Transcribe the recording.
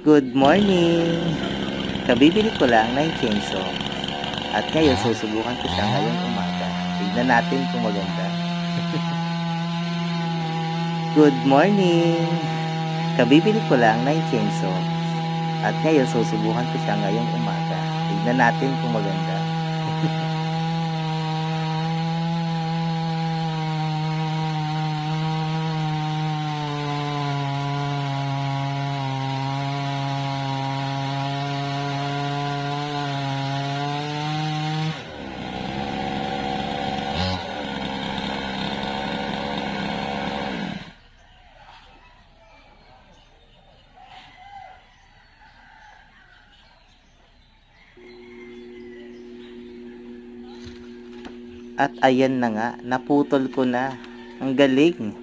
Good morning! Kabibili ko lang ng chainsaw. At ngayon, susubukan ko siya ngayong umaga. Tignan natin kung maganda. Good morning! Kabibili ko lang ng chainsaw. At ngayon, susubukan ko siya ngayong umaga. Tignan natin kung maganda. At ayan na nga, naputol ko na. Ang galing!